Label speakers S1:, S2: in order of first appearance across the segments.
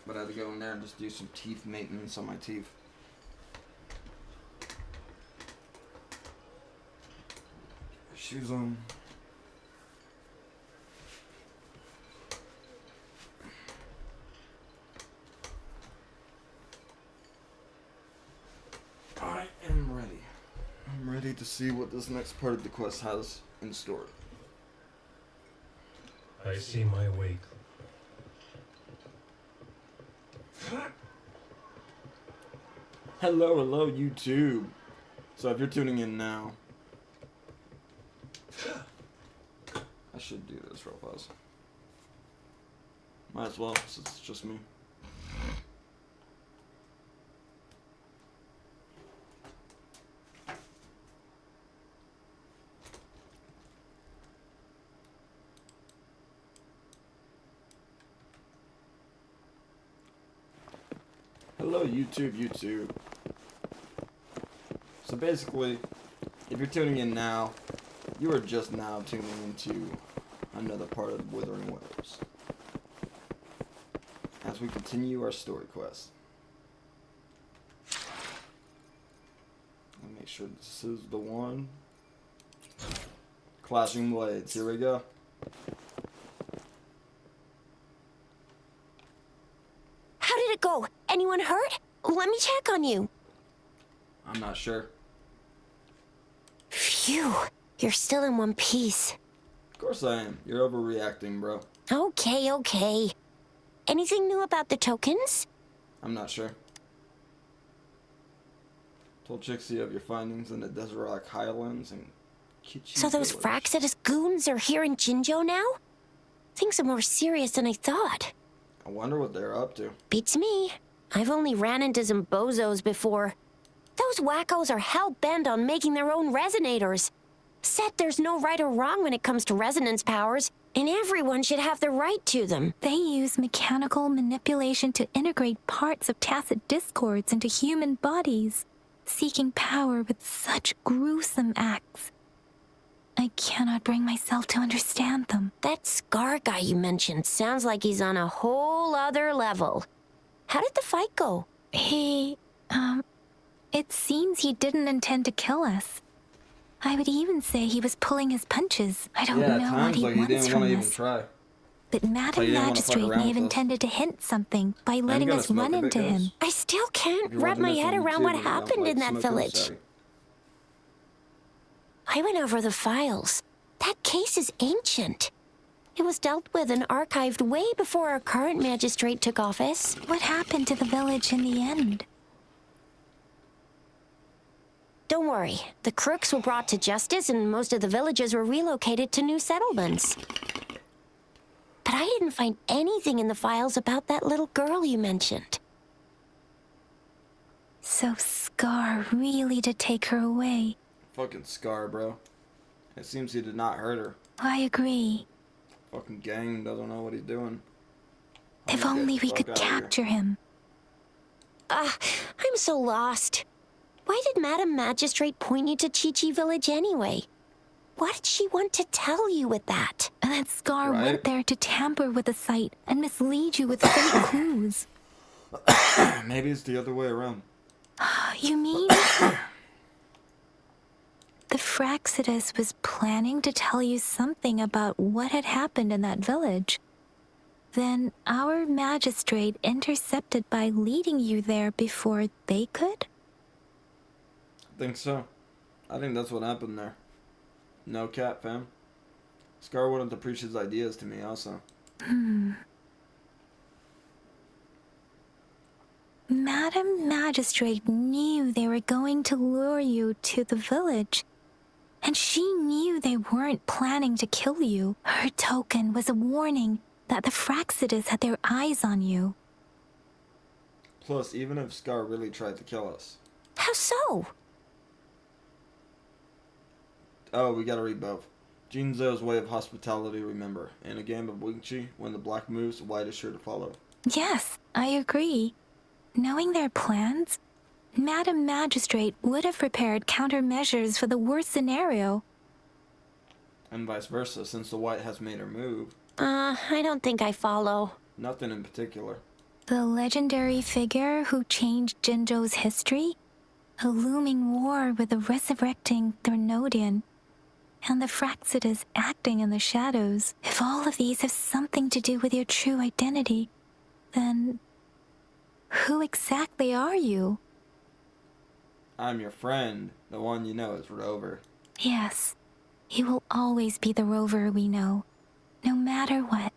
S1: But I had to go in there and just do some teeth maintenance on my teeth. Shoes on. I am ready. I'm ready to see what this next part of the quest has in store.
S2: I see my way.
S1: Hello, YouTube. So if you're tuning in now, I should do this real fast. Might as well, since it's just me. Hello, YouTube. So basically, if you're tuning in now, you are just now tuning into another part of Wuthering Waves as we continue our story quest. Let me make sure this is the one. Clashing Blades, here we go.
S3: How did it go? Anyone hurt? Let me check on you.
S1: I'm not sure.
S3: Phew, you're still in one piece.
S1: Of course I am. You're overreacting, bro.
S3: Okay. Anything new about the tokens?
S1: I'm not sure. Told Trixie of your findings in the Desert Rock Highlands and Kichi
S3: So those
S1: Village.
S3: Fraxidus goons are here in Jinjo now? Things are more serious than I thought.
S1: I wonder what they're up to.
S3: Beats me. I've only ran into some bozos before. Those wackos are hell-bent on making their own resonators. Said there's no right or wrong when it comes to resonance powers, and everyone should have the right to them.
S4: They use mechanical manipulation to integrate parts of tacit discords into human bodies, seeking power with such gruesome acts. I cannot bring myself to understand them.
S3: That Scar guy you mentioned sounds like he's on a whole other level. How did the fight go?
S4: It seems he didn't intend to kill us. I would even say he was pulling his punches. I don't know what he wants from
S1: even
S4: us.
S1: try.
S4: But Madam
S1: didn't wanna fuck
S4: Magistrate
S1: around
S4: may have
S1: with us.
S4: intended to hint something by letting
S1: gonna
S4: us
S1: smoke
S4: run
S1: a bit,
S4: into
S1: guys.
S4: him.
S3: I still can't
S1: If you're
S3: wrap
S1: watching
S3: my
S1: this
S3: head
S1: on
S3: around
S1: YouTube,
S3: what
S1: you don't
S3: happened
S1: like
S3: in that
S1: smoking
S3: village.
S1: sorry.
S3: I went over the files. That case is ancient. It was dealt with and archived way before our current magistrate took office.
S4: What happened to the village in the end?
S3: Don't worry. The crooks were brought to justice and most of the villages were relocated to new settlements. But I didn't find anything in the files about that little girl you mentioned.
S4: So Scar really did take her away.
S1: Fucking Scar, bro. It seems he did not hurt her.
S4: I agree.
S1: Fucking gang doesn't know what he's doing.
S4: If
S1: I'm gonna
S4: only
S1: get
S4: we
S1: the
S4: could
S1: fuck outta here.
S4: capture him.
S3: I'm so lost. Why did Madam Magistrate point you to Chi-Chi Village anyway? What did she want to tell you with that?
S4: And that Scar
S1: Right.
S4: went there to tamper with the site and mislead you with fake clues.
S1: Maybe it's the other way around.
S4: You mean... The Fraxidus was planning to tell you something about what had happened in that village. Then our magistrate intercepted by leading you there before they could?
S1: I think so. I think that's what happened there. No cap, fam. Scar wanted to preach his ideas to me also.
S4: Madam Magistrate knew they were going to lure you to the village. And she knew they weren't planning to kill you. Her token was a warning that the Fraxidus had their eyes on you.
S1: Plus, even if Scar really tried to kill us.
S3: How so?
S1: Oh, we gotta read both. Jinzo's way of hospitality, remember. In a game of Wing Chun, when the black moves, the white is sure to follow.
S4: Yes, I agree. Knowing their plans, Madam Magistrate would have prepared countermeasures for the worst scenario.
S1: And vice versa, since the white has made her move.
S3: I don't think I follow.
S1: Nothing in particular.
S4: The legendary figure who changed Jinzhou's history? A looming war with the resurrecting Threnodian, and the Fraxitas acting in the shadows. If all of these have something to do with your true identity, then who exactly are you?
S1: I'm your friend, the one you know as Rover.
S4: Yes, you will always be the Rover we know, no matter what.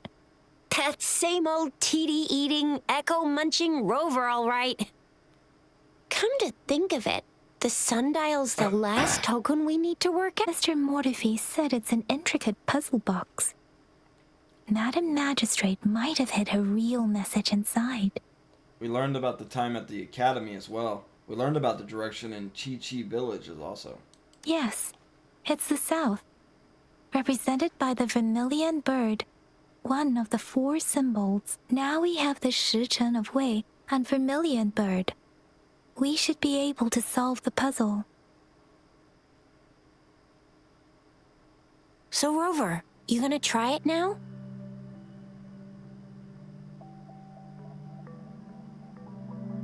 S3: That same old TD-eating, echo-munching Rover, all right. Come to think of it, the sundial's the last token we need to work at?
S4: Mr. Mortefi said it's an intricate puzzle box. Madam Magistrate might have hid a real message inside.
S1: We learned about the time at the academy as well. We learned about the direction in Chi villages also.
S4: Yes, it's the south, represented by the vermilion bird, one of the 4 symbols. Now we have the Shichen of Wei and vermilion bird. We should be able to solve the puzzle.
S3: So, Rover, you gonna try it now?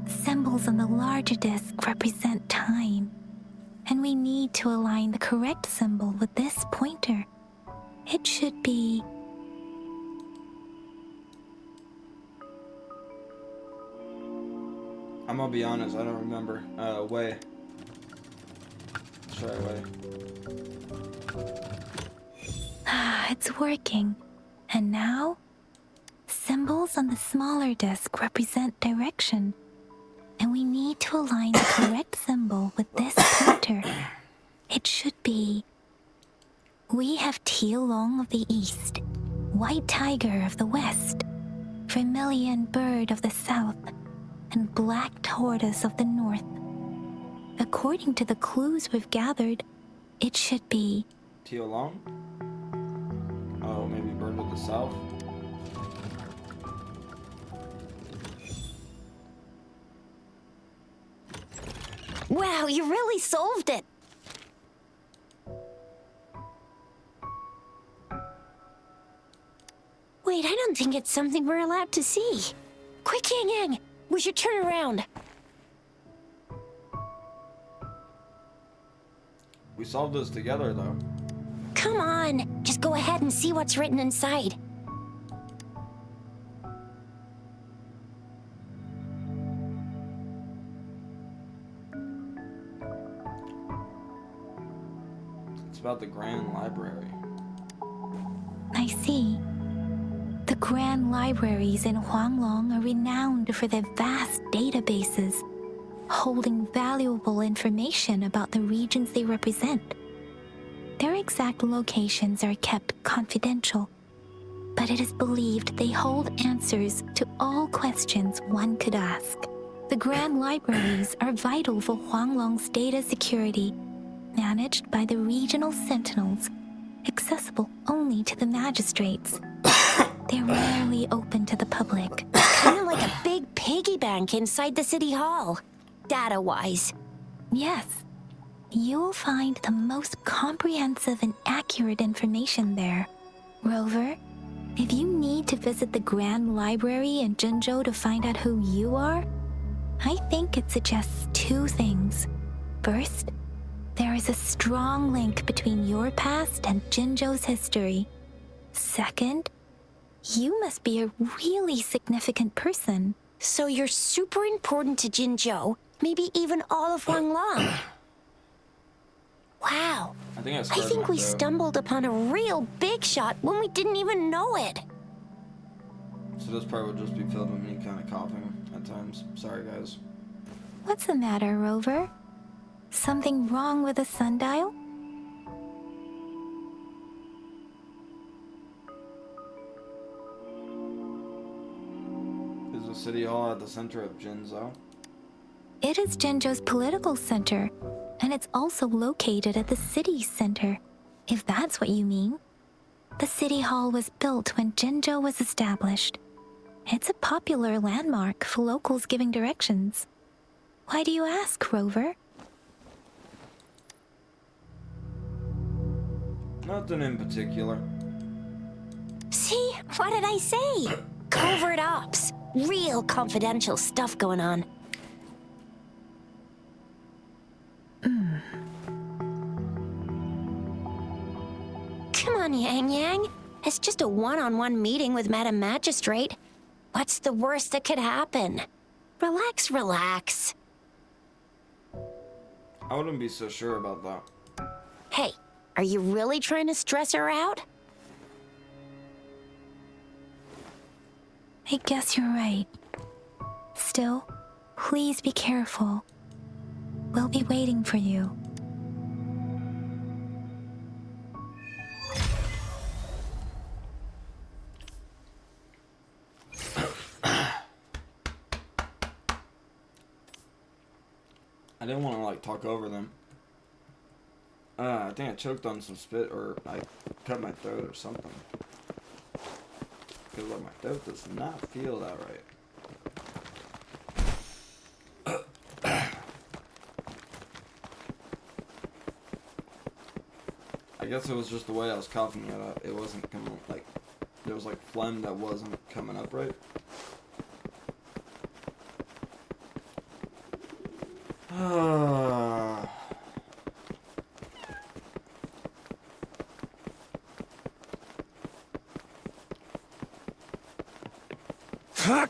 S4: Symbols on the larger disc represent time, and we need to align the correct symbol with this pointer. It should be...
S1: I'm gonna be honest, I don't remember. Way. Let's try way.
S4: It's working. And now? Symbols on the smaller disc represent direction, and we need to align the correct symbol with this pointer. It should be... We have Tielong of the east, White Tiger of the west, Vermilion Bird of the south, and Black Tortoise of the north. According to the clues we've gathered, it should be...
S1: Tiolong? Oh, maybe Bird of the South?
S3: Wow, you really solved it! Wait, I don't think it's something we're allowed to see. Quick, Yang Yang! We should turn around.
S1: We solved this together, though.
S3: Come on, just go ahead and see what's written inside.
S1: It's about the Grand Library.
S4: I see. The Grand Libraries in Huanglong are renowned for their vast databases, holding valuable information about the regions they represent. Their exact locations are kept confidential, but it is believed they hold answers to all questions one could ask. The Grand Libraries are vital for Huanglong's data security, managed by the regional sentinels, accessible only to the magistrates. They're rarely open to the public.
S3: Kind of like a big piggy bank inside the city hall, data-wise.
S4: Yes. You'll find the most comprehensive and accurate information there. Rover, if you need to visit the Grand Library in Jinzhou to find out who you are, I think it suggests 2 things. First, there is a strong link between your past and Jinzhou's history. Second, you must be a really significant person.
S3: So you're super important to Jinzhou, maybe even all of Huanglong. Wow.
S1: I think
S3: I think we
S1: throat.
S3: stumbled upon a real big shot when we didn't even know it.
S1: So this part would just be filled with me kind of coughing at times. Sorry, guys.
S4: What's the matter, Rover? Something wrong with the sundial?
S1: Is the city hall at the center of Jinzhou?
S4: It is Jinzhou's political center, and it's also located at the city's center, if that's what you mean. The city hall was built when Jinzhou was established. It's a popular landmark for locals giving directions. Why do you ask, Rover?
S1: Nothing in particular.
S3: See? What did I say? Covert ops. Real confidential stuff going on. Come on, Yang Yang. It's just a one-on-one meeting with Madam Magistrate. What's the worst that could happen? Relax, relax.
S1: I wouldn't be so sure about that.
S3: Hey, are you really trying to stress her out?
S4: I guess you're right. Still, please be careful. We'll be waiting for you.
S1: I didn't want to like talk over them. I think I choked on some spit or I cut my throat or something. Because like my throat does not feel that right. I guess it was just the way I was coughing it up. It wasn't coming like there was like phlegm that wasn't coming up right.
S2: Fuck!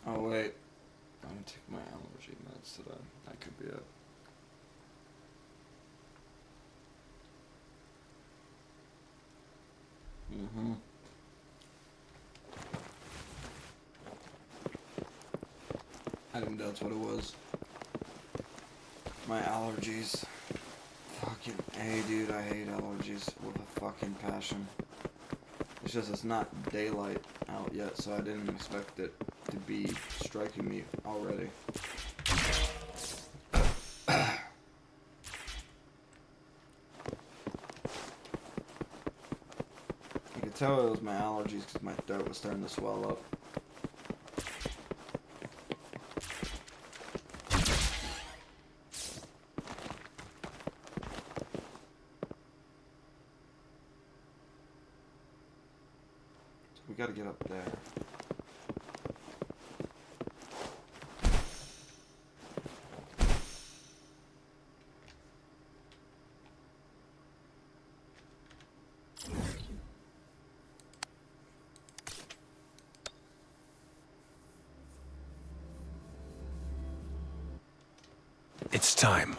S1: Oh wait, I'm gonna take my allergy meds today. That could be it. I think that's what it was. My allergies. Fucking A, dude, I hate allergies with a fucking passion. It's just it's not daylight out yet, so I didn't expect it to be striking me already. I could tell it was my allergies because my throat was starting to swell up. So we gotta get up there.
S2: It's time.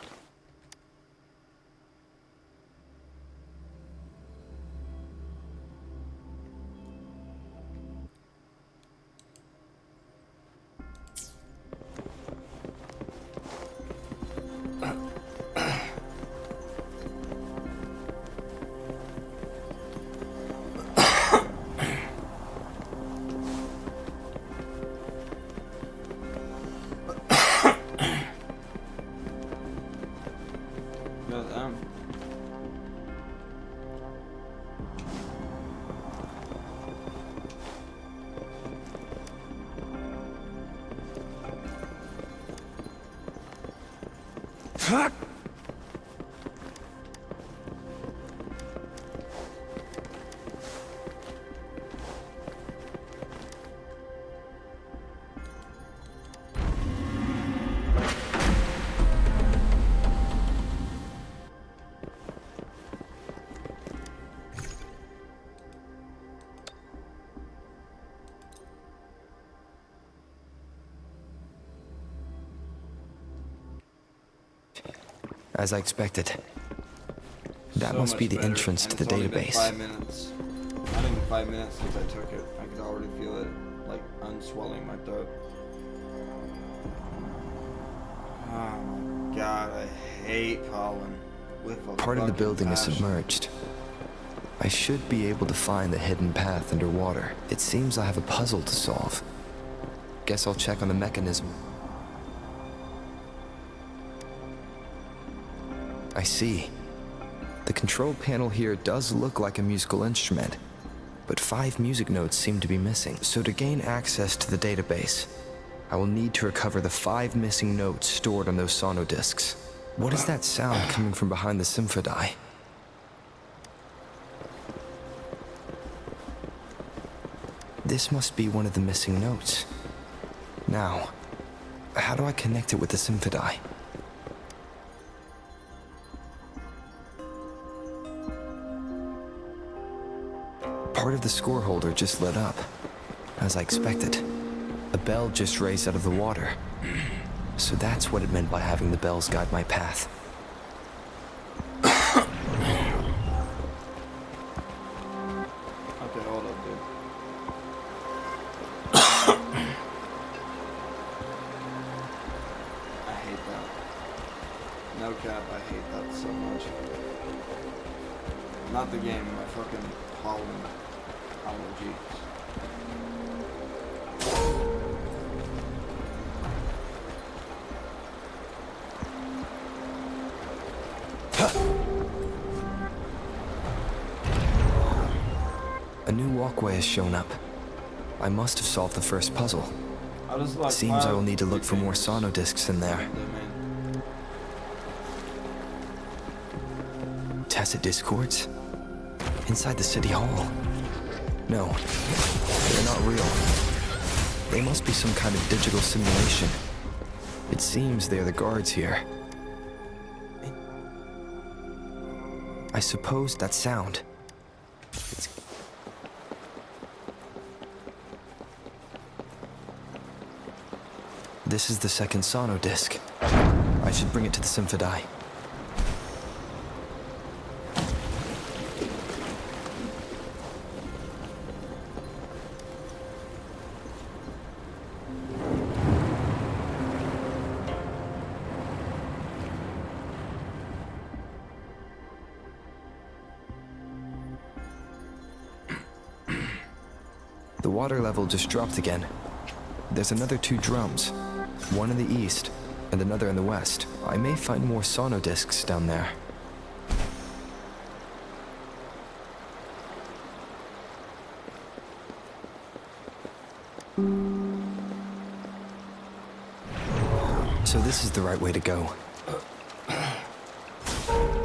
S2: Fuck! As I expected. That
S1: So
S2: must be
S1: much
S2: the
S1: better,
S2: entrance
S1: and
S2: to the
S1: it's only been
S2: database.
S1: 5 minutes. Not even 5 minutes since I took it. I could already feel it, like, unswelling my throat. Oh my god, I hate pollen. With a
S2: Part of the
S1: fucking
S2: building is
S1: passion.
S2: submerged. I should be able to find the hidden path underwater. It seems I have a puzzle to solve. Guess I'll check on the mechanism. I see. The control panel here does look like a musical instrument, but 5 music notes seem to be missing. So to gain access to the database, I will need to recover the 5 missing notes stored on those sonodiscs. What is that sound coming from behind the symphony? This must be one of the missing notes. Now, how do I connect it with the symphony? Part of the score holder just lit up, as I expected. A bell just raised out of the water. So that's what it meant by having the bells guide my path.
S1: Okay, hold up, dude. I hate that. No cap, I hate that so much. Not the game, my fucking pollen allergy.
S2: A new walkway has shown up. I must have solved the first puzzle.
S1: I just like
S2: Seems I will need to look for more
S1: songs.
S2: sonodiscs in there. Tacit discords? Inside the city hall? No, they're not real. They must be some kind of digital simulation. It seems they are the guards here. I suppose that sound. This is the second sonodisc. I should bring it to the symphony. The water level just dropped again. There's another 2 drums. One in the east, and another in the west. I may find more sonodiscs down there. So this is the right way to go.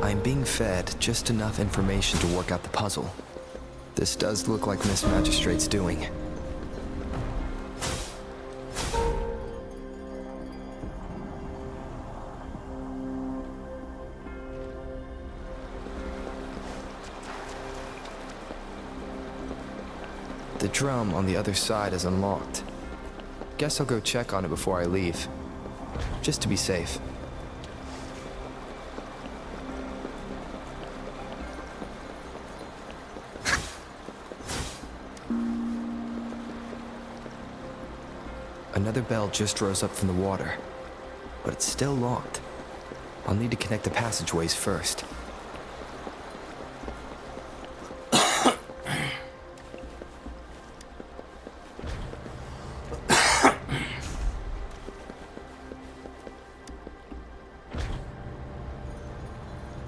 S2: I'm being fed just enough information to work out the puzzle. This does look like Miss Magistrate's doing. The drum on the other side is unlocked. Guess I'll go check on it before I leave. Just to be safe. Another bell just rose up from the water, but it's still locked. I'll need to connect the passageways first.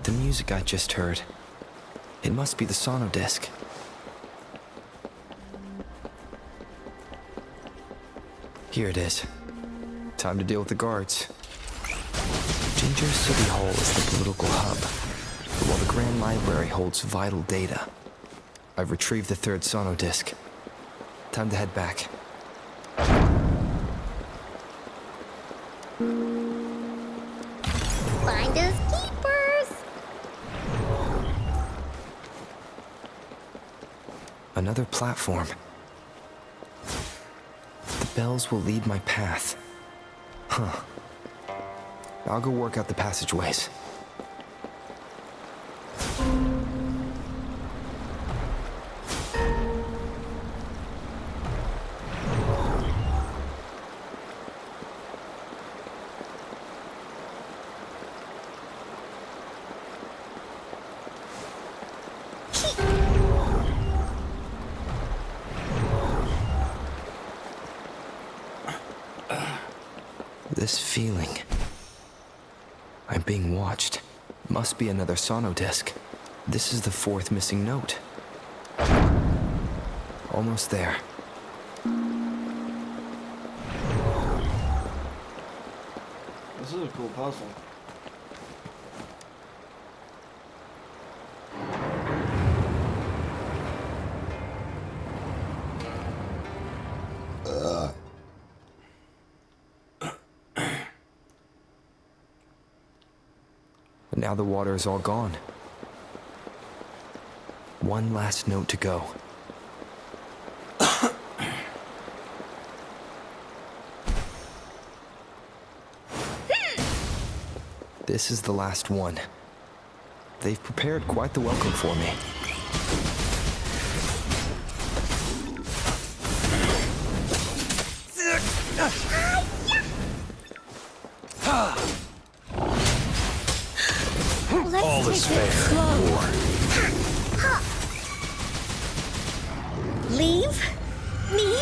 S2: The music I just heard. It must be the sonodisc. Here it is. Time to deal with the guards. Ginger's City Hall is the political hub, while the Grand Library holds vital data. I've retrieved the 3rd sonodisc. Time to head back.
S5: Finders keepers.
S2: Another platform. The bells will lead my path. Huh. I'll go work out the passageways. this feeling. I'm being watched. Must be another sono disc. This is the fourth missing note. Almost there.
S1: This is a cool puzzle.
S2: But now the water is all gone. One last note to go. This is the last one. They've prepared quite the welcome for me.
S5: All is fair. War. Leave me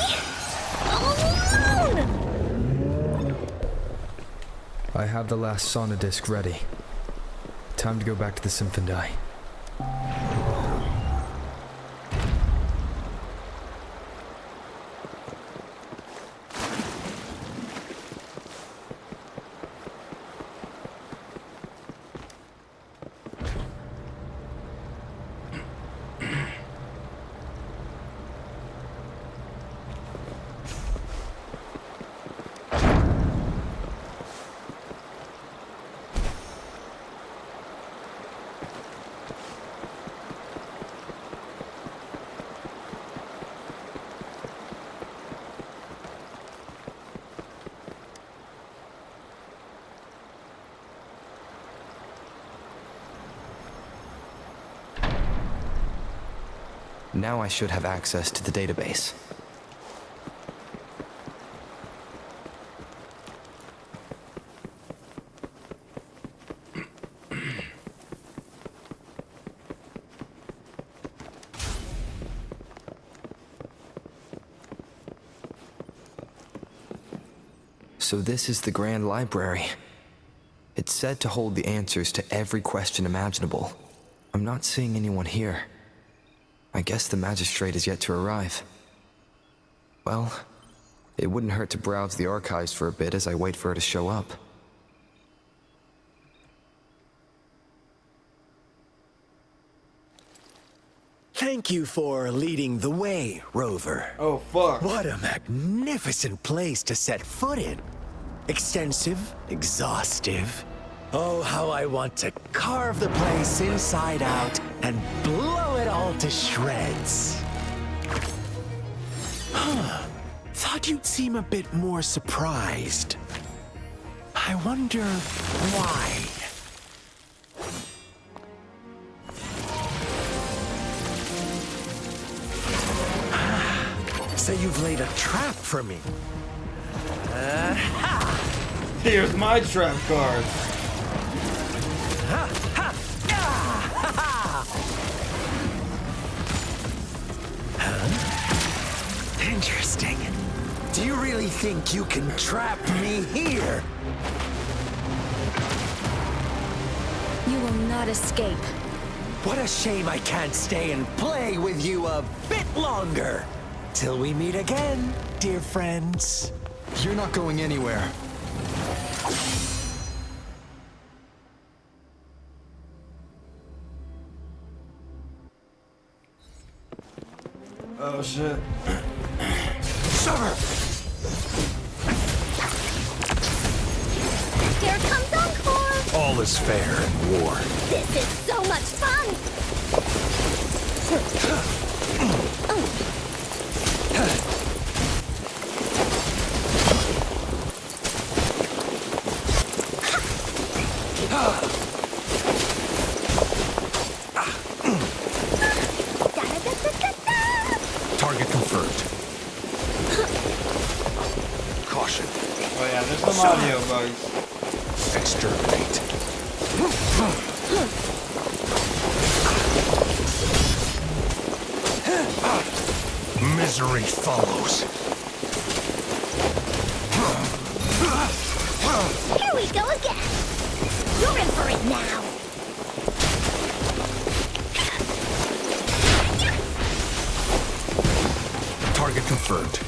S5: alone!
S2: I have the last sonodisc ready. Time to go back to the Symphony. Now I should have access to the database. So this is the Grand Library. It's said to hold the answers to every question imaginable. I'm not seeing anyone here. I guess the magistrate is yet to arrive. Well, it wouldn't hurt to browse the archives for a bit as I wait for her to show up.
S6: Thank you for leading the way, Rover.
S1: Oh, fuck.
S6: What a magnificent place to set foot in. Extensive, exhaustive. Oh, how I want to carve the place inside out and blow it all to shreds. Thought you'd seem a bit more surprised. I wonder why. So you've laid a trap for me.
S1: Here's my trap card.
S6: Interesting. Do you really think you can trap me here?
S5: You will not escape.
S6: What a shame I can't stay and play with you a bit longer. Till we meet again, dear friends.
S2: You're not going anywhere.
S1: Oh, shit.
S6: Sir!
S5: Here comes Encore!
S6: All is fair in war.
S5: This is so much fun!
S6: Target confirmed. Caution.
S1: Oh, yeah, there's some audio bugs.
S6: Exterminate. Misery follows.
S5: You're in for it now!
S7: Target confirmed.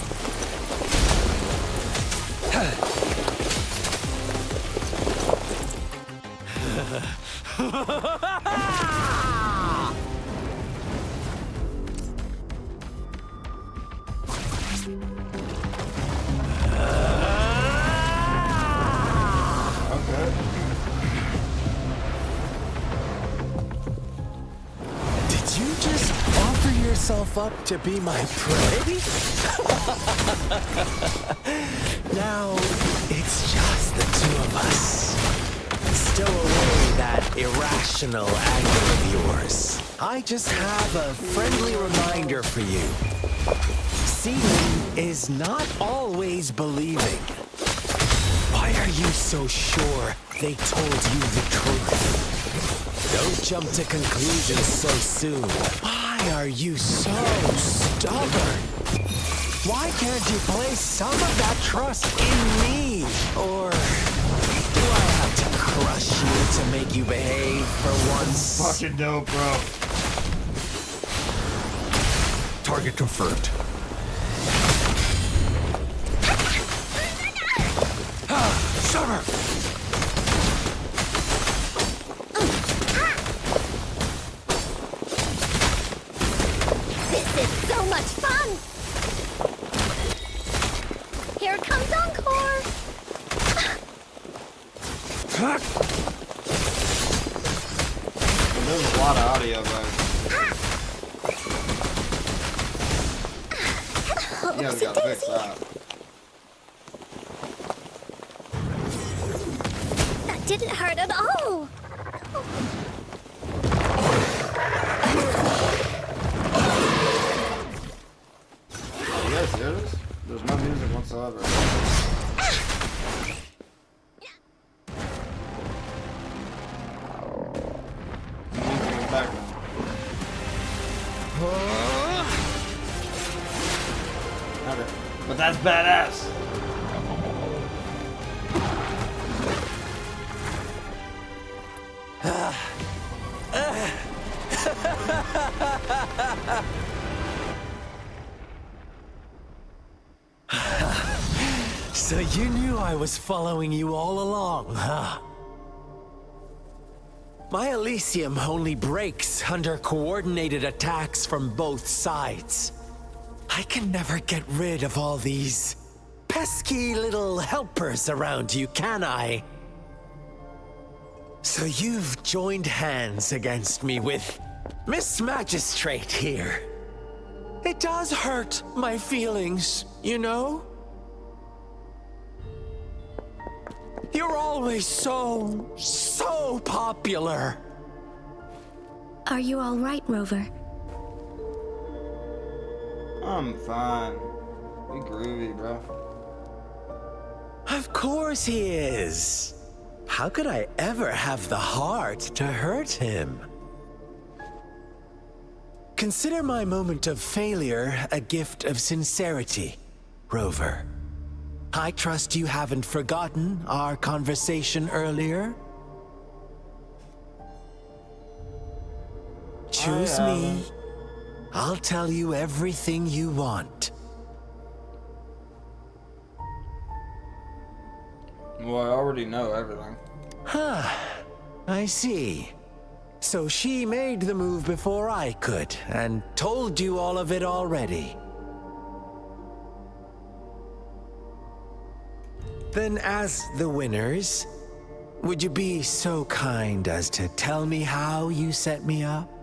S6: Did you just offer yourself up to be my prey? Now, it's just the two of us. Stow away that irrational anger of yours. I just have a friendly reminder for you. Seeing is not always believing. Why are you so sure they told you the truth? Don't jump to conclusions so soon. Why are you so stubborn? Why can't you place some of that trust in me? Or do I have to crush you to make you behave for once?
S1: Fucking dope, bro.
S7: Target confirmed.
S6: Summer!
S5: This is so much fun! Here comes Encore!
S1: There's a lot of audio, guys. You guys gotta fix that.
S5: That didn't hurt at all!
S1: You guys hear this? There's no music whatsoever. Music in the background. Okay. But that's badass.
S6: So you knew I was following you all along, huh? My Elysium only breaks under coordinated attacks from both sides. I can never get rid of all these pesky little helpers around you, can I? So you've joined hands against me with Miss Magistrate here. It does hurt my feelings, you know? You're always so popular.
S4: Are you all right, Rover?
S1: I'm fine. Be groovy, bro.
S6: Of course he is. How could I ever have the heart to hurt him? Consider my moment of failure a gift of sincerity, Rover. I trust you haven't forgotten our conversation earlier. Choose me. I'll tell you everything you want.
S1: Well, I already know everything.
S6: I see. So she made the move before I could, and told you all of it already. Then as the winners, would you be so kind as to tell me how you set me up?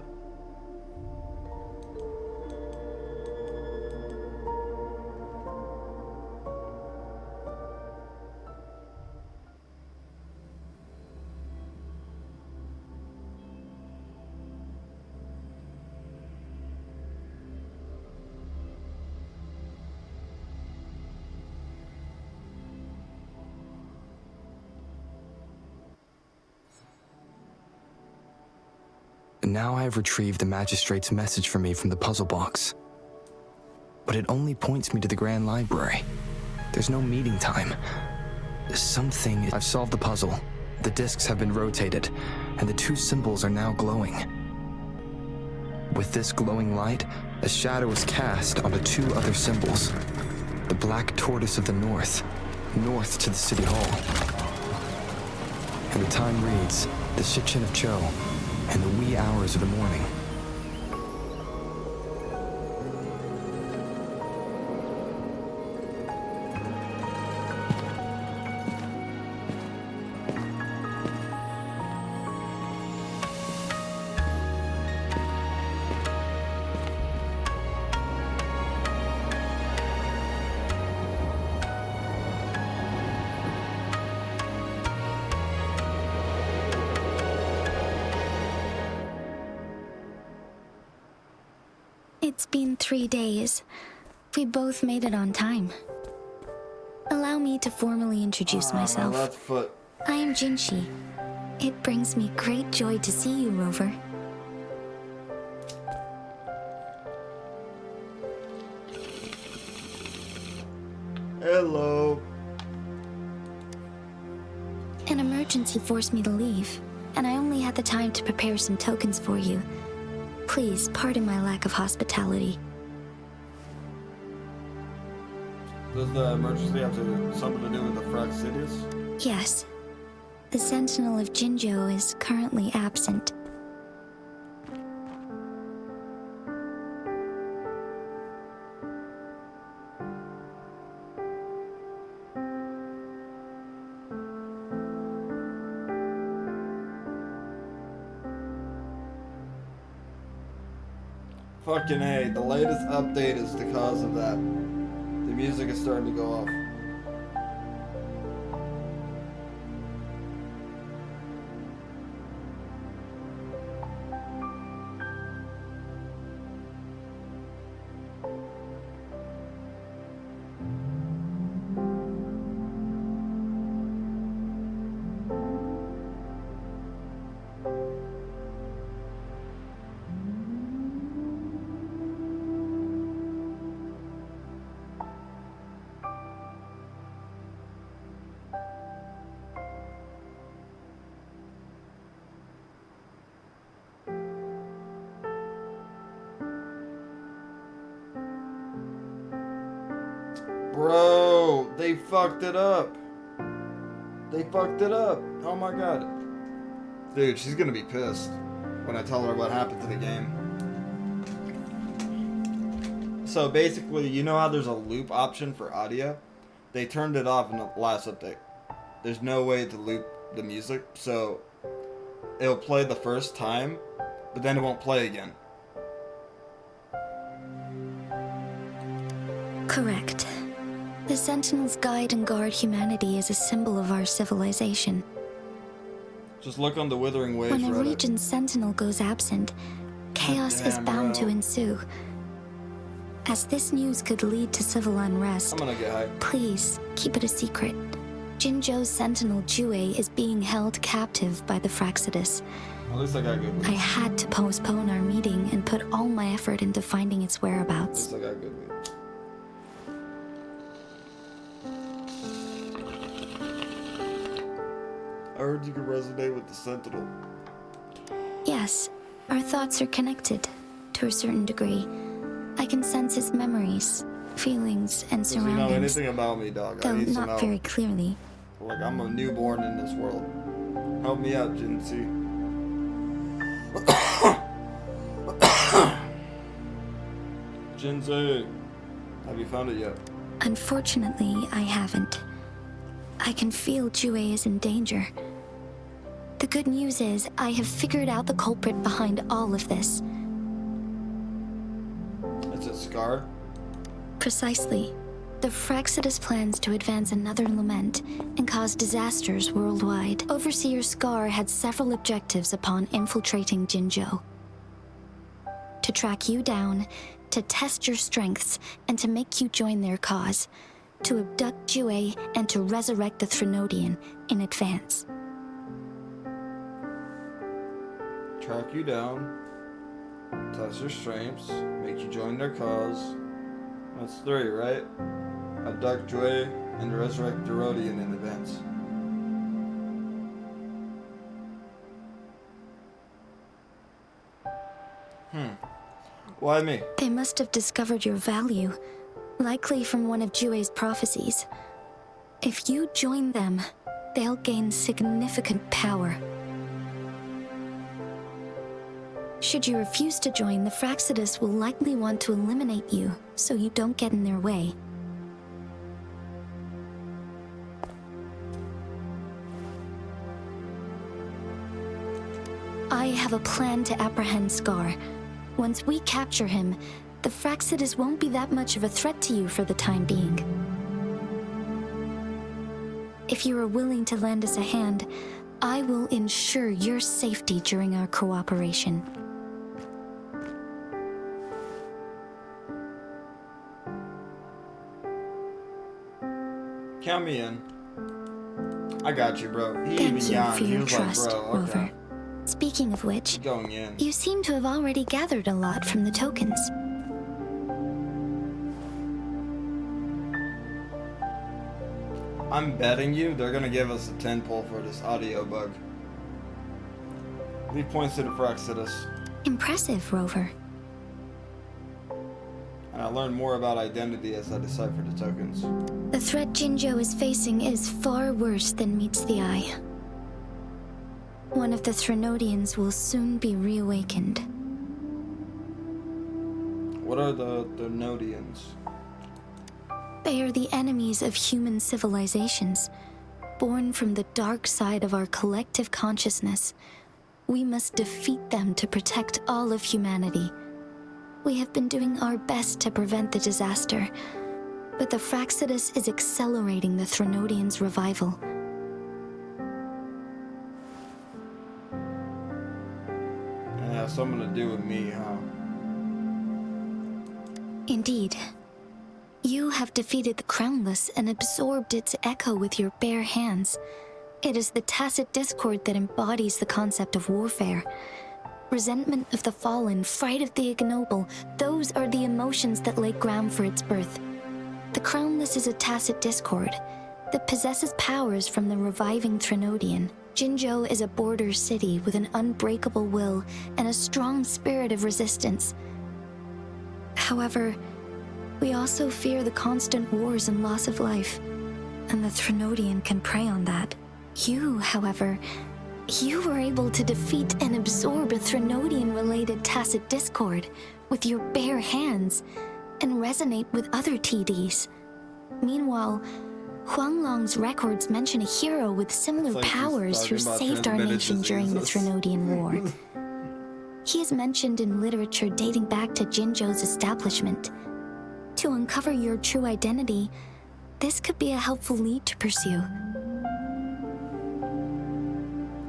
S2: Now I have retrieved the Magistrate's message for me from the puzzle box. But it only points me to the Grand Library. There's no meeting time. I've solved the puzzle. The discs have been rotated, and the two symbols are now glowing. With this glowing light, a shadow is cast onto two other symbols. The black tortoise of the north to the city hall. And the time reads, the Shichin of Cho, and the wee hours of the morning.
S4: It's been 3 days. We both made it on time. Allow me to formally introduce
S1: My
S4: myself.
S1: left foot.
S4: I am Jinshi. It brings me great joy to see you, Rover.
S1: Hello.
S4: An emergency forced me to leave, and I only had the time to prepare some tokens for you. Please pardon my lack of hospitality.
S1: Does the emergency have something to do with the Fraxidius?
S4: Yes. The Sentinel of Jinjo is currently absent.
S1: Fucking A, the latest update is the cause of that. The music is starting to go off. Bro, they fucked it up. They fucked it up. Oh my god. Dude, she's gonna be pissed when I tell her what happened to the game. So basically, you know how there's a loop option for audio? They turned it off in the last update. There's no way to loop the music, so it'll play the first time, but then it won't play again.
S4: Correct. The Sentinels guide and guard humanity as a symbol of our civilization.
S1: Just look on the Wuthering Waves
S4: When a
S1: Reddit.
S4: region's sentinel goes absent, chaos is
S1: damn,
S4: bound
S1: bro.
S4: to ensue. As this news could lead to civil unrest,
S1: I'm gonna get high.
S4: please keep it a secret. Jinjo's sentinel Jue is being held captive by the Fraxidius.
S1: At least I got good weed.
S4: I had to postpone our meeting and put all my effort into finding its
S1: At
S4: whereabouts.
S1: least I got good weed. I heard you could resonate with the Sentinel.
S4: Yes, our thoughts are connected, to a certain degree. I can sense his memories, feelings, and
S1: Does he know
S4: surroundings,
S1: anything about me, dog? I
S4: though
S1: need to
S4: not
S1: know.
S4: very clearly.
S1: Like, I'm a newborn in this world. Help me out, Jinsei. Jinsei, have you found it yet?
S4: Unfortunately, I haven't. I can feel Jue is in danger. The good news is, I have figured out the culprit behind all of this.
S1: Is it Scar?
S4: Precisely. The Fraxidius plans to advance another lament and cause disasters worldwide. Overseer Scar had several objectives upon infiltrating Jinjo. To track you down, to test your strengths, and to make you join their cause. To abduct Jue and to resurrect the Threnodian in advance.
S1: Track you down, test your strengths, make you join their cause. That's 3, right? Abduct Jue and resurrect the Rodian in advance. Why me?
S4: They must have discovered your value, likely from one of Jue's prophecies. If you join them, they'll gain significant power. Should you refuse to join, the Fractsidus will likely want to eliminate you, so you don't get in their way. I have a plan to apprehend Scar. Once we capture him, the Fractsidus won't be that much of a threat to you for the time being. If you are willing to lend us a hand, I will ensure your safety during our cooperation.
S1: Count me in. I got you, bro. He
S4: Thank
S1: even
S4: you
S1: yawned.
S4: for
S1: He
S4: your
S1: was
S4: trust,
S1: like, bro, okay.
S4: Rover. Speaking of which,
S1: Going in.
S4: you seem to have already gathered a lot from the tokens.
S1: I'm betting you they're gonna give us a 10 pull for this audio bug. Leave points to the Fractsidus.
S4: Impressive, Rover.
S1: And I learned more about identity as I decipher the tokens.
S4: The threat Jinzhou is facing is far worse than meets the eye. One of the Threnodians will soon be reawakened.
S1: What are the Nodians?
S4: They are the enemies of human civilizations, born from the dark side of our collective consciousness. We must defeat them to protect all of humanity. We have been doing our best to prevent the disaster, but the Fractsidus is accelerating the Threnodians' revival.
S1: And it has something to do with me, huh?
S4: Indeed. You have defeated the Crownless and absorbed its echo with your bare hands. It is the tacit discord that embodies the concept of warfare. Resentment of the fallen, fright of the ignoble, those are the emotions that lay ground for its birth. The Crownless is a tacit discord that possesses powers from the reviving Threnodian. Jinzhou is a border city with an unbreakable will and a strong spirit of resistance. However, we also fear the constant wars and loss of life, and the Threnodian can prey on that. You, however, you were able to defeat and absorb a Threnodian-related tacit discord with your bare hands and resonate with other TDs. Meanwhile, Huanglong's records mention a hero with similar
S1: It's like he's
S4: powers who
S1: talking about
S4: saved our
S1: transmitted
S4: nation during the
S1: diseases.
S4: Threnodian War. He is mentioned in literature dating back to Jinzhou's establishment. To uncover your true identity, this could be a helpful lead to pursue.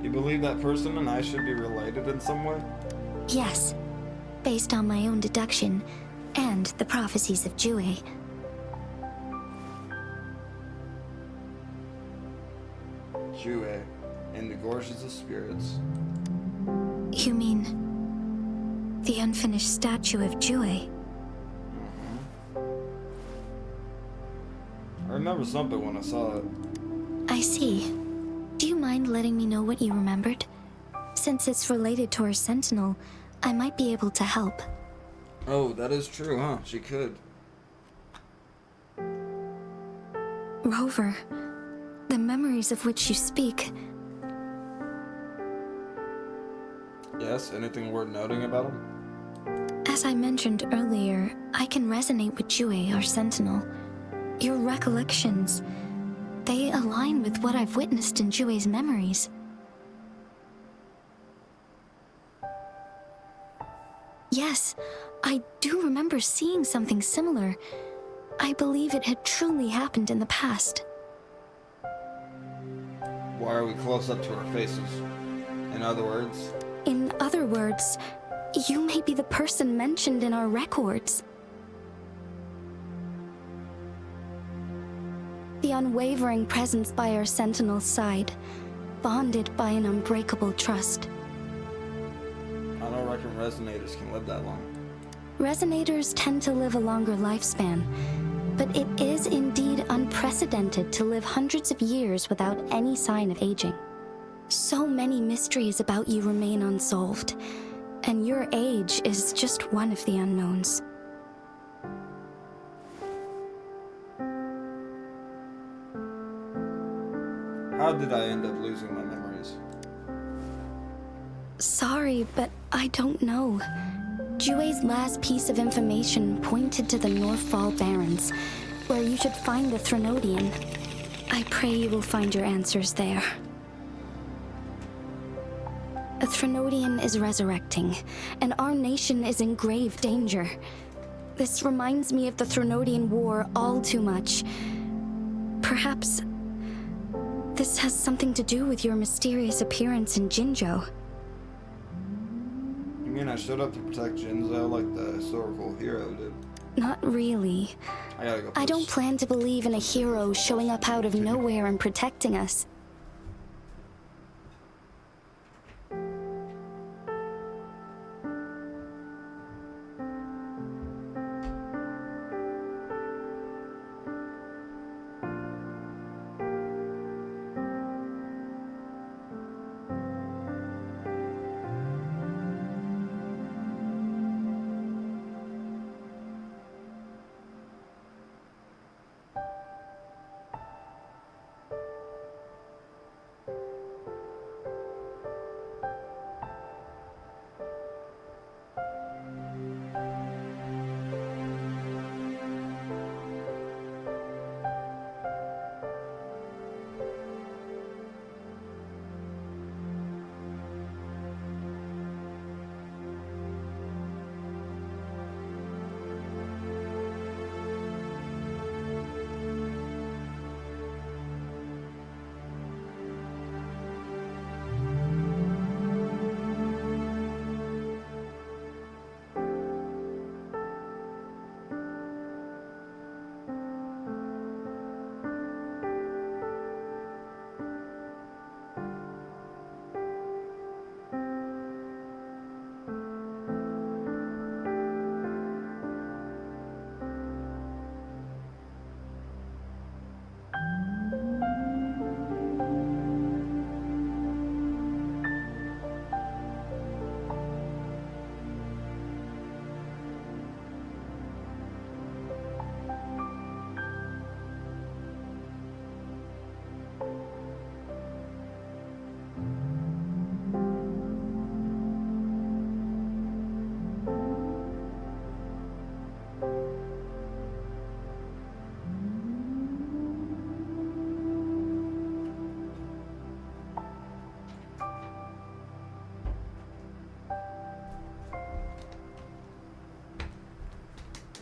S1: You believe that person and I should be related in some way?
S4: Yes, based on my own deduction and the prophecies of Jue.
S1: Jue, in the gorges of spirits.
S4: You mean the unfinished statue of Jue?
S1: I remember something when I saw it.
S4: I see. Do you mind letting me know what you remembered? Since it's related to our sentinel, I might be able to help.
S1: Oh, that is true, huh? She could.
S4: Rover, the memories of which you speak,
S1: Yes, anything worth noting about him?
S4: as I mentioned earlier, I can resonate with Jue, our sentinel. Your recollections, they align with what I've witnessed in Jue's memories. Yes, I do remember seeing something similar. I believe it had truly happened in the past.
S1: Why are we close up to our faces? In other words,
S4: In other words, you may be the person mentioned in our records. The unwavering presence by our sentinel's side, bonded by an unbreakable trust.
S1: I don't reckon resonators can live that long.
S4: Resonators tend to live a longer lifespan, but it is indeed unprecedented to live hundreds of years without any sign of aging. So many mysteries about you remain unsolved,
S8: And your age is just one of the unknowns.
S1: How did I end up losing my memories?
S8: Sorry, but I don't know. Jue's last piece of information pointed to the Northfall Barrens, where you should find the Threnodian. I pray you will find your answers there. A Threnodian is resurrecting, and our nation is in grave danger. This reminds me of the Threnodian War all too much. Perhaps this has something to do with your mysterious appearance in Jinzhou.
S1: You mean I showed up to protect Jinzhou like the historical hero did?
S8: Not really.
S1: I gotta go.
S8: I don't plan to believe in a hero showing up out of nowhere and protecting us.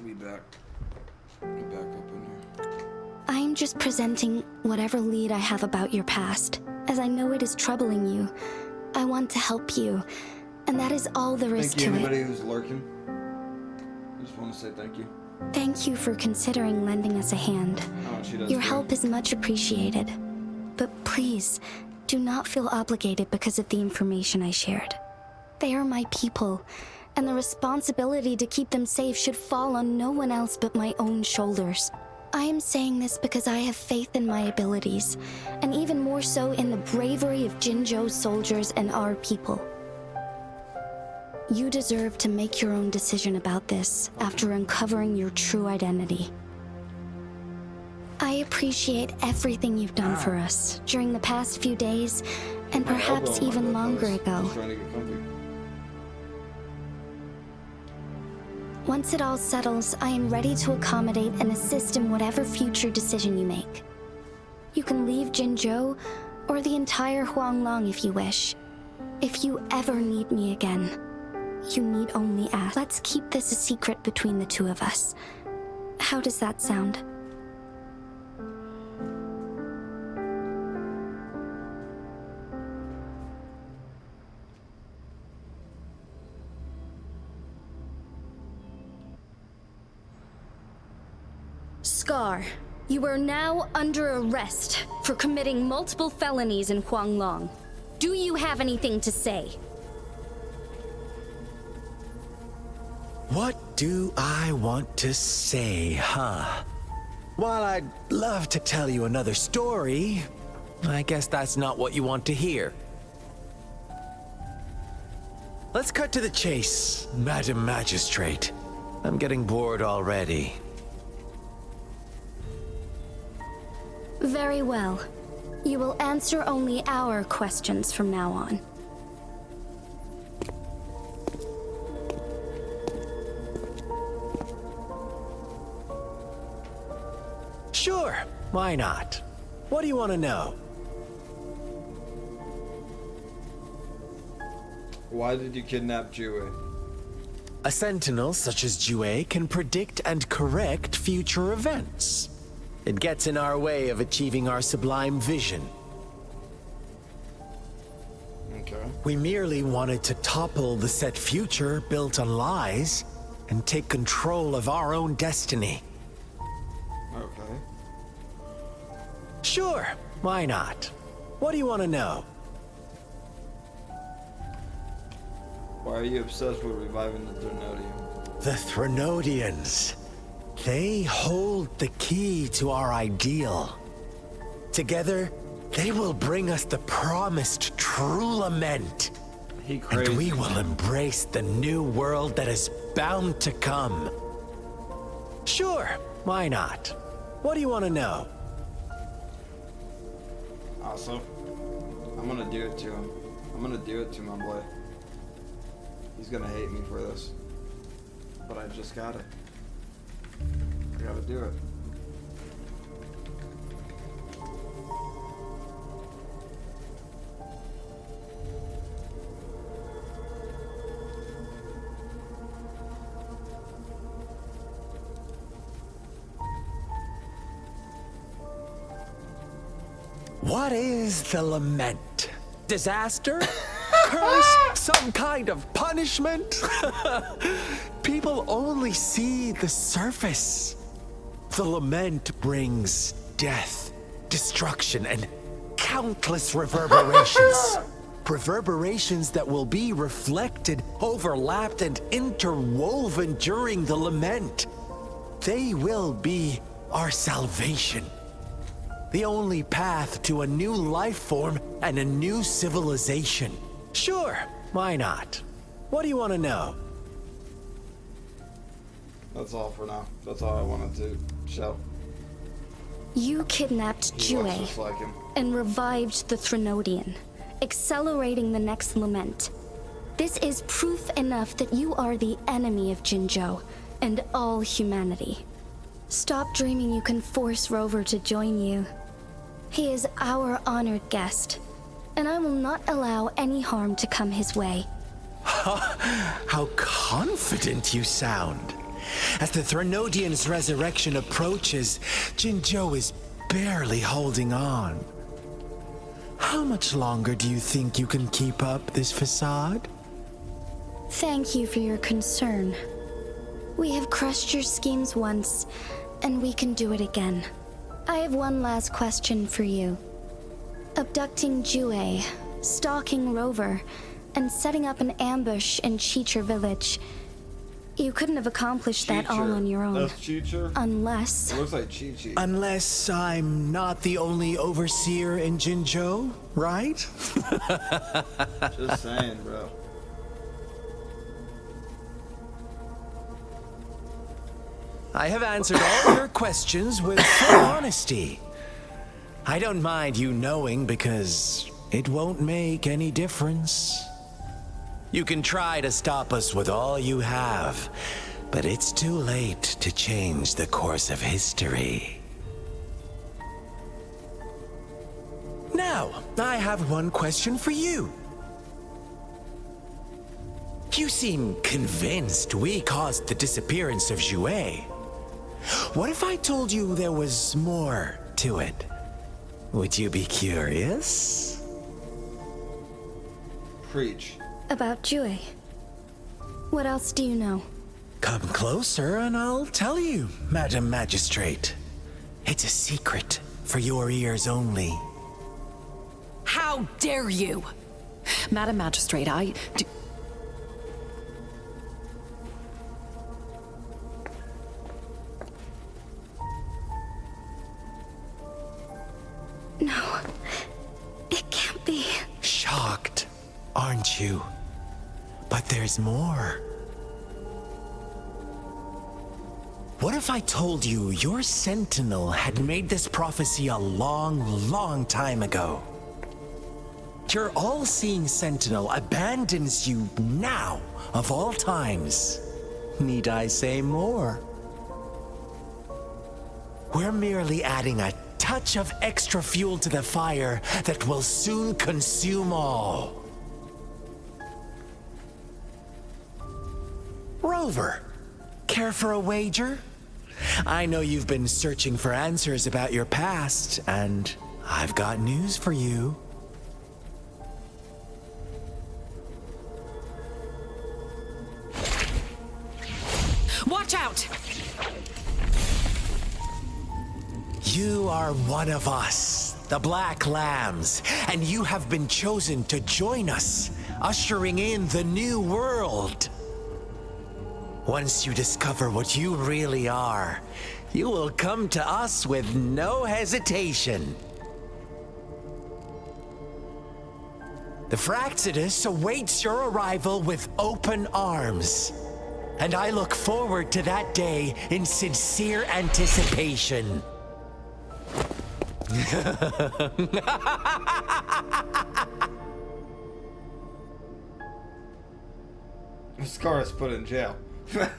S1: Be back. Get back up in here.
S8: I'm just presenting whatever lead I have about your past, as I know it is troubling you. I want to help you, and that is all there is
S1: Thank you,
S8: to
S1: anybody
S8: it.
S1: who's lurking. I just want to say thank you.
S8: Thank you for considering lending us a hand.
S1: Oh, she does
S8: Your
S1: too.
S8: help is much appreciated. But please, do not feel obligated because of the information I shared. They are my people, and the responsibility to keep them safe should fall on no one else but my own shoulders. I am saying this because I have faith in my abilities, and even more so in the bravery of Jinzhou's soldiers and our people. You deserve to make your own decision about this after uncovering your true identity. I appreciate everything you've done for us during the past few days, and perhaps even longer ago.
S1: Just trying to get comfy.
S8: Once it all settles, I am ready to accommodate and assist in whatever future decision you make. You can leave Jinzhou, or the entire Huanglong if you wish. If you ever need me again, you need only ask. Let's keep this a secret between the two of us. How does that sound? Scar, you are now under arrest for committing multiple felonies in Huanglong. Do you have anything to say?
S6: What do I want to say, huh? While I'd love to tell you another story, I guess that's not what you want to hear. let's cut to the chase, Madam Magistrate. I'm getting bored already.
S8: Very well. You will answer only our questions from now on.
S6: Sure, why not? What do you want to know?
S1: Why did you kidnap Jue?
S6: A sentinel such as Jue can predict and correct future events. It gets in our way of achieving our sublime vision.
S1: Okay.
S6: We merely wanted to topple the set future built on lies and take control of our own destiny.
S1: Okay.
S6: Sure, why not? What do you want to know?
S1: Why are you obsessed with reviving the Threnodium?
S6: The Threnodians. They hold the key to our ideal. Together, they will bring us the promised true lament.
S1: He crazy.
S6: And we will embrace the new world that is bound to come. Sure, why not? What do you want to know?
S1: Also, I'm gonna do it to him. I'm gonna do it to my boy. He's gonna hate me for this. But I just gotta. I gotta do it.
S6: What is the lament? Disaster? Curse? Some kind of punishment? People only see the surface. The lament brings death, destruction, and countless reverberations. Reverberations that will be reflected, overlapped, and interwoven during the lament. They will be our salvation. The only path to a new life form and a new civilization. Sure, why not? What do you want to know?
S1: That's all for now. That's all I wanted to show.
S8: You kidnapped
S1: He looks
S8: Jue
S1: just like him.
S8: and revived the Threnodian, accelerating the next lament. This is proof enough that you are the enemy of Jinzhou and all humanity. Stop dreaming you can force Rover to join you. He is our honored guest, and I will not allow any harm to come his way.
S6: How confident you sound. As the Threnodian's resurrection approaches, Jinzhou is barely holding on. How much longer do you think you can keep up this facade?
S8: Thank you for your concern. We have crushed your schemes once, and we can do it again. I have one last question for you. Abducting Jue, stalking Rover, and setting up an ambush in Cheecher village. You couldn't have accomplished that all on your own.
S1: That's Cheecher?
S8: Unless...
S1: It looks like Chi-Chi.
S6: Unless I'm not the only overseer in Jinzhou, right?
S1: Just saying, bro.
S6: I have answered all your questions with full honesty. I don't mind you knowing because it won't make any difference. You can try to stop us with all you have, but it's too late to change the course of history. Now, I have one question for you. You seem convinced we caused the disappearance of Jue. What if I told you there was more to it? Would you be curious?
S1: Preach.
S8: About Jue. What else do you know?
S6: Come closer and I'll tell you, Madam Magistrate. It's a secret for your ears only.
S9: How dare you! Madam Magistrate, I do...
S8: No. It can't be.
S6: Shocked, aren't you? But there's more. What if I told you your sentinel had made this prophecy a long, long time ago? Your all-seeing sentinel abandons you now, of all times. Need I say more? We're merely adding a touch of extra fuel to the fire that will soon consume all. Rover, care for a wager? I know you've been searching for answers about your past, and I've got news for you.
S9: Watch out!
S6: You are one of us, the Black Lambs, and you have been chosen to join us, ushering in the new world. Once you discover what you really are, you will come to us with no hesitation. The Fraxidus awaits your arrival with open arms, and I look forward to that day in sincere anticipation.
S1: Scar is put in jail. That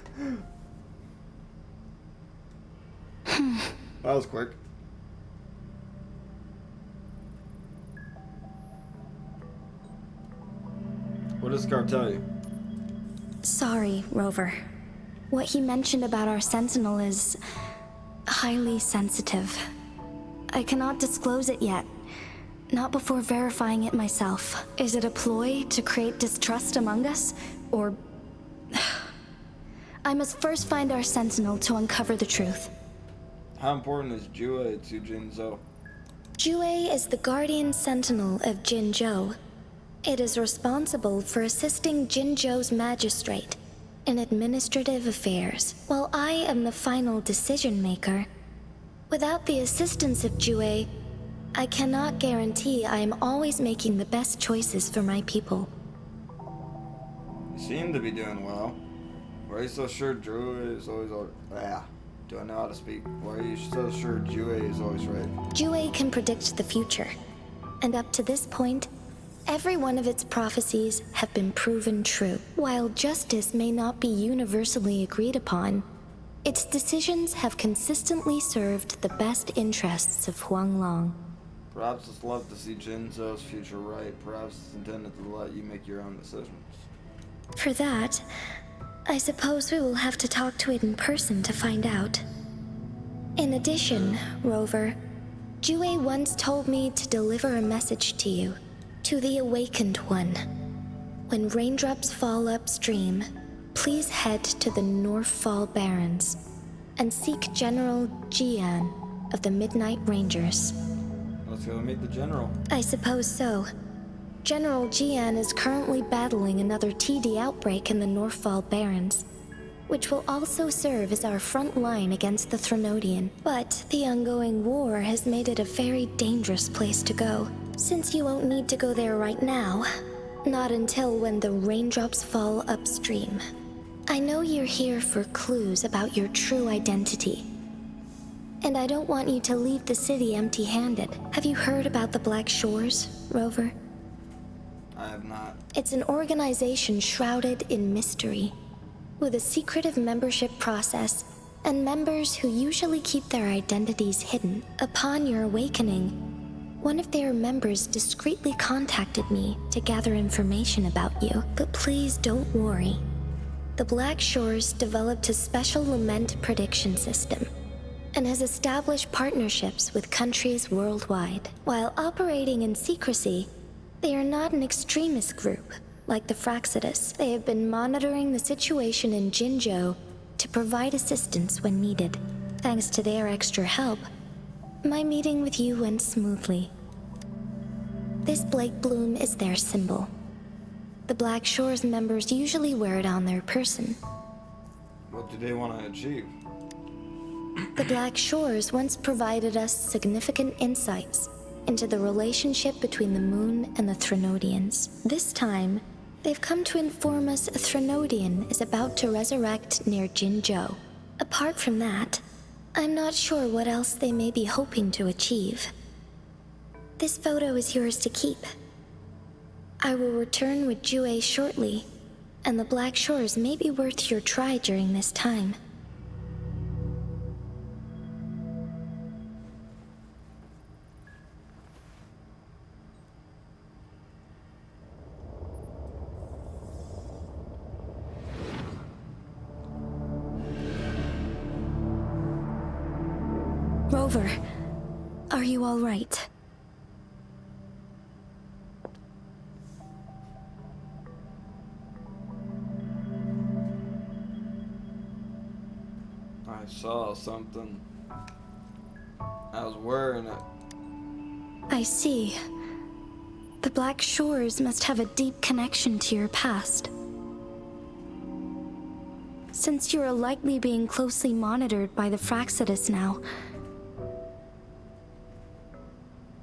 S1: was quick. What does Scar tell you?
S8: Sorry, Rover. What he mentioned about our sentinel is highly sensitive. I cannot disclose it yet. Not before verifying it myself. Is it a ploy to create distrust among us? Or... I must first find our sentinel to uncover the truth.
S1: How important is Jue to Jinzhou?
S8: Jue is the guardian sentinel of Jinzhou. It is responsible for assisting Jinzhou's magistrate in administrative affairs, while I am the final decision maker. Without the assistance of Jue, I cannot guarantee I am always making the best choices for my people.
S1: You seem to be doing well. Why are you so sure Jue is always do I know how to speak? Why are you so sure Jue is always right?
S8: Jue can predict the future, and up to this point, every one of its prophecies have been proven true. While justice may not be universally agreed upon, its decisions have consistently served the best interests of Huanglong.
S1: Perhaps it's love to see Jinzhou's future right. Perhaps it's intended to let you make your own decisions.
S8: For that, I suppose we will have to talk to it in person to find out. In addition, Rover, Jue once told me to deliver a message to you, to the Awakened One. When raindrops fall upstream, please head to the Northfall Barrens and seek General Jian of the Midnight Rangers.
S1: Let's go meet the general.
S8: I suppose so. General Jian is currently battling another TD outbreak in the Northfall Barrens, which will also serve as our front line against the Threnodian. But the ongoing war has made it a very dangerous place to go. Since you won't need to go there right now, not until when the raindrops fall upstream. I know you're here for clues about your true identity. And I don't want you to leave the city empty-handed. Have you heard about the Black Shores, Rover?
S1: I have not.
S8: It's an organization shrouded in mystery, with a secretive membership process, and members who usually keep their identities hidden. Upon your awakening, one of their members discreetly contacted me to gather information about you. But please don't worry. The Black Shores developed a special lament prediction system and has established partnerships with countries worldwide. While operating in secrecy, they are not an extremist group like the Fraxidus. They have been monitoring the situation in Jinzhou to provide assistance when needed. Thanks to their extra help, my meeting with you went smoothly. This Blake Bloom is their symbol. The Black Shores members usually wear it on their person.
S1: What do they want to achieve?
S8: The Black Shores once provided us significant insights into the relationship between the moon and the Threnodians. This time, They've come to inform us a Threnodian is about to resurrect near Jinzhou. Apart from that, I'm not sure what else they may be hoping to achieve. This photo is yours to keep. I will return with Jue shortly, and the Black Shores may be worth your try during this time. Rover, are you all right?
S1: I saw something. I was wearing it.
S8: I see. The Black Shores must have a deep connection to your past. Since you are likely being closely monitored by the Fraccidus now,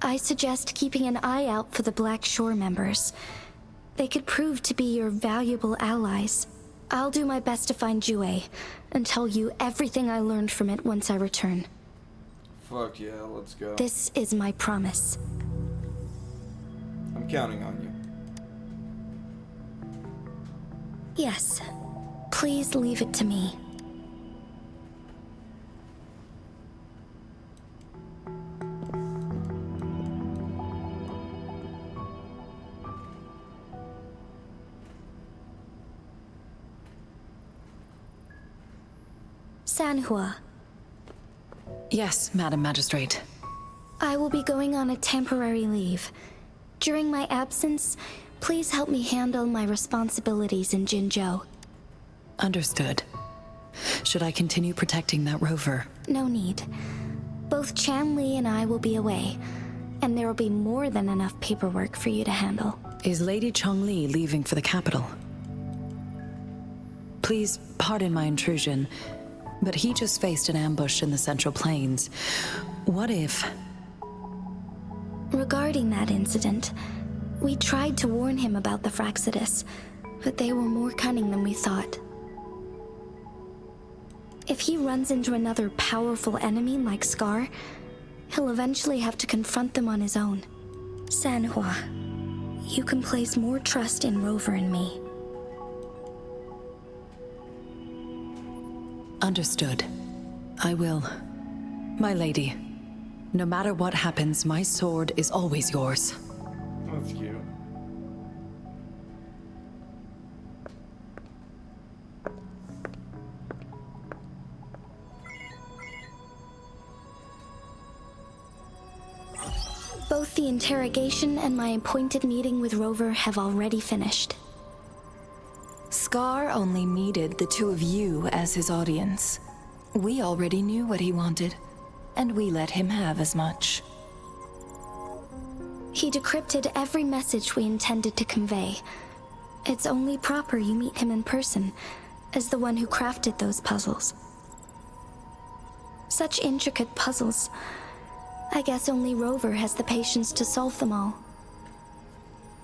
S8: I suggest keeping an eye out for the Black Shore members. They could prove to be your valuable allies. I'll do my best to find Jue and tell you everything I learned from it once I return.
S1: Fuck yeah, let's go.
S8: This is my promise.
S1: I'm counting on you.
S8: Yes. Please leave it to me. Sanhua.
S9: Yes, Madam Magistrate.
S8: I will be going on a temporary leave. During my absence, please help me handle my responsibilities in Jinzhou.
S9: Understood. Should I continue protecting that rover?
S8: No need. Both Chanli and I will be away, and there will be more than enough paperwork for you to handle.
S9: Is Lady Chongli leaving for the capital? Please pardon my intrusion, but he just faced an ambush in the Central Plains. What if...
S8: Regarding that incident, we tried to warn him about the Fraccidus, but they were more cunning than we thought. If he runs into another powerful enemy like Scar, he'll eventually have to confront them on his own. Sanhua, you can place more trust in Rover and me.
S9: Understood. I will. My lady, no matter what happens, my sword is always yours.
S1: That's cute.
S8: Both the interrogation and my appointed meeting with Rover have already finished.
S10: Scar only needed the two of you as his audience. We already knew what he wanted, and we let him have as much.
S8: He decrypted every message we intended to convey. It's only proper you meet him in person, as the one who crafted those puzzles. Such intricate puzzles. I guess only Rover has the patience to solve them all.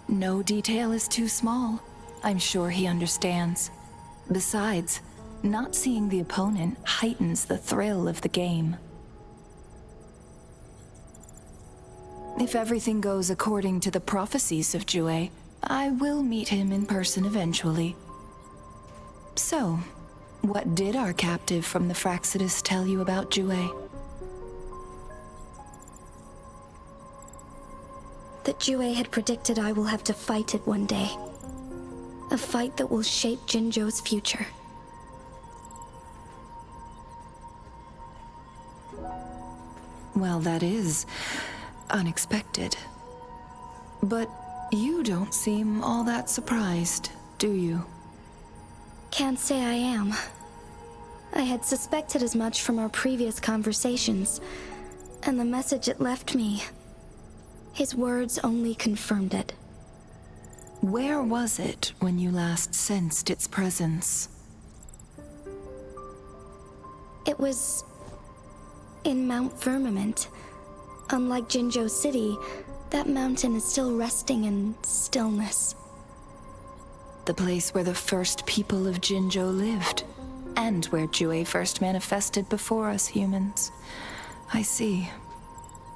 S10: No detail is too small. I'm sure he understands. Besides, not seeing the opponent heightens the thrill of the game. If everything goes according to the prophecies of Jue, I will meet him in person eventually. So, what did our captive from the Fraccidus tell you about Jue?
S8: That Jue had predicted I will have to fight it one day. A fight that will shape Jinzhou's future.
S10: Well, that is unexpected. But you don't seem all that surprised, do you?
S8: Can't say I am. I had suspected as much from our previous conversations, and the message it left me, his words only confirmed it.
S10: Where was it when you last sensed its presence?
S8: It was in Mount Firmament. Unlike Jinzhou City, that mountain is still resting in stillness.
S10: the place where the first people of Jinzhou lived, and where Jue first manifested before us humans. I see.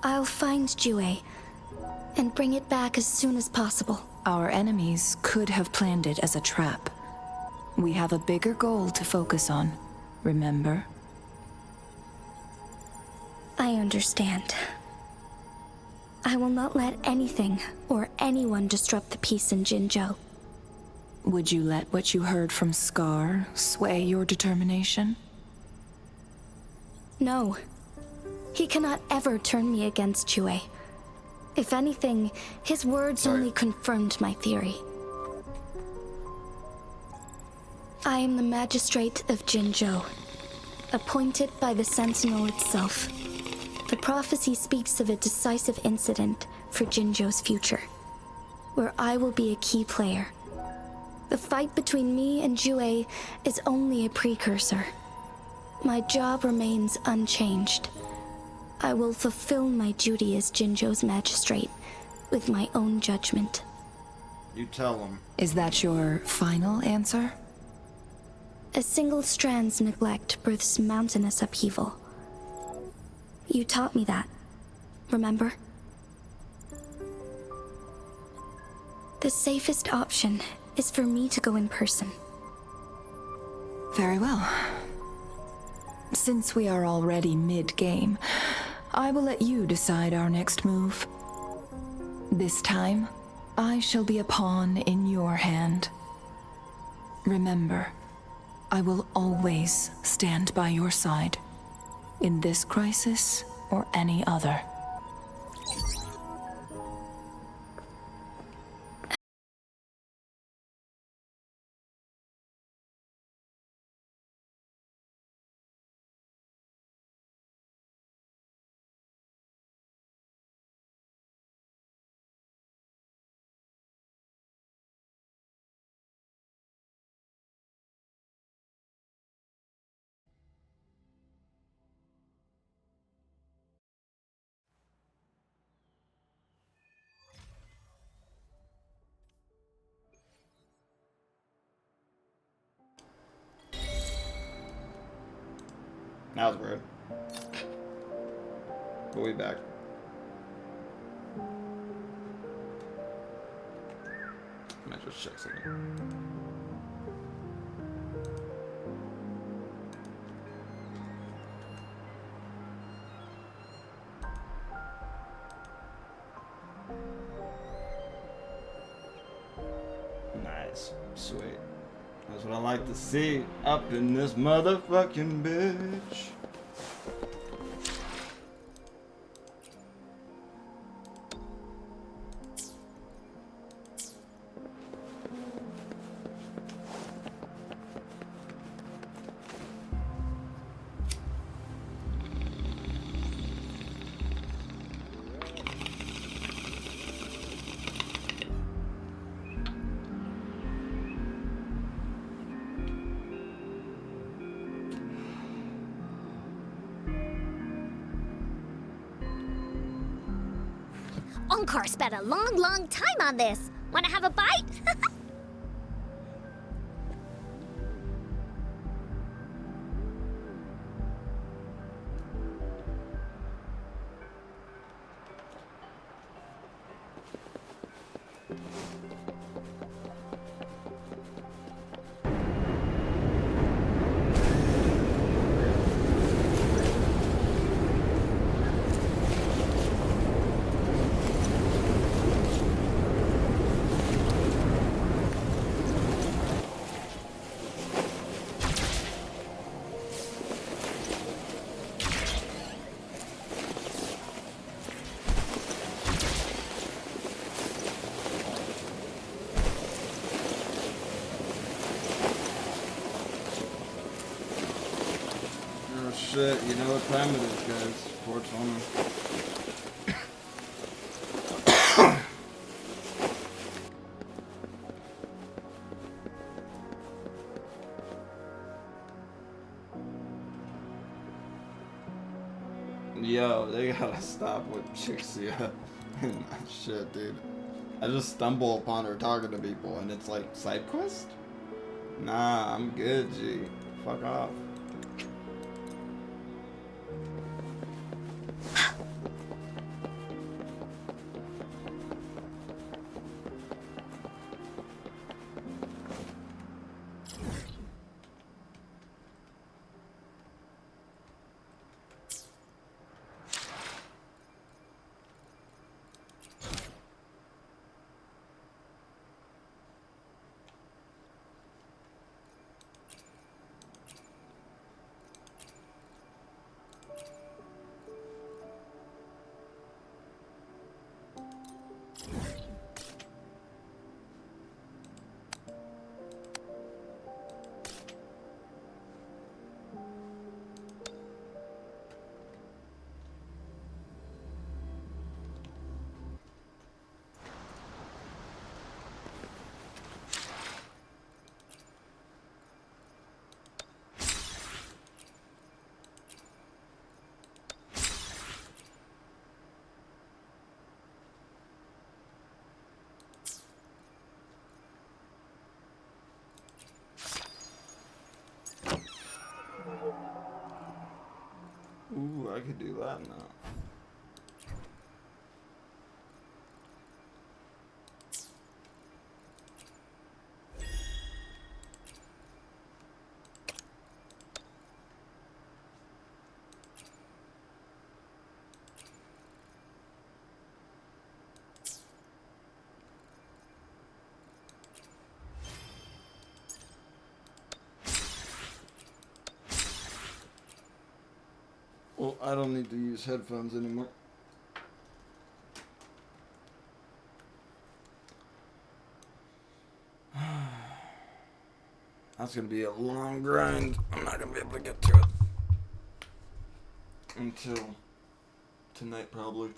S8: I'll find Jue and bring it back as soon as possible.
S10: Our enemies could have planned it as a trap. We have a bigger goal to focus on, remember?
S8: I understand. I will not let anything or anyone disrupt the peace in Jinzhou.
S10: Would you let what you heard from Scar sway your determination?
S8: No. He cannot ever turn me against Jue. If anything, his words only confirmed my theory. I am the Magistrate of Jinzhou, appointed by the Sentinel itself. The prophecy speaks of a decisive incident for Jinzhou's future, where I will be a key player. The fight between me and Jue is only a precursor. My job remains unchanged. I will fulfill my duty as Jinzhou's magistrate with my own judgment.
S1: You tell him.
S10: Is that your final answer?
S8: A single strand's neglect births mountainous upheaval. You taught me that, remember? The safest option is for me to go in person.
S10: Very well. Since we are already mid-game, I will let you decide our next move. This time, I shall be a pawn in your hand. Remember, I will always stand by your side, in this crisis or any other.
S1: That was weird. We'll be back. Might just check something. Nice. Sweet. That's what I like to see up in this motherfucking bitch.
S5: Onkar spent a long time on this. Wanna have a bite? Shit, you know what time it is, guys. 4:20. Yo, they gotta stop with Chixia and that shit, dude.
S1: I just stumble upon her talking to people and it's like, side quest? Nah, I'm good, G. Fuck off. Ooh, I could do that now. Well, I don't need to use headphones anymore. That's gonna be a long grind. I'm not gonna be able to get to it until tonight, probably.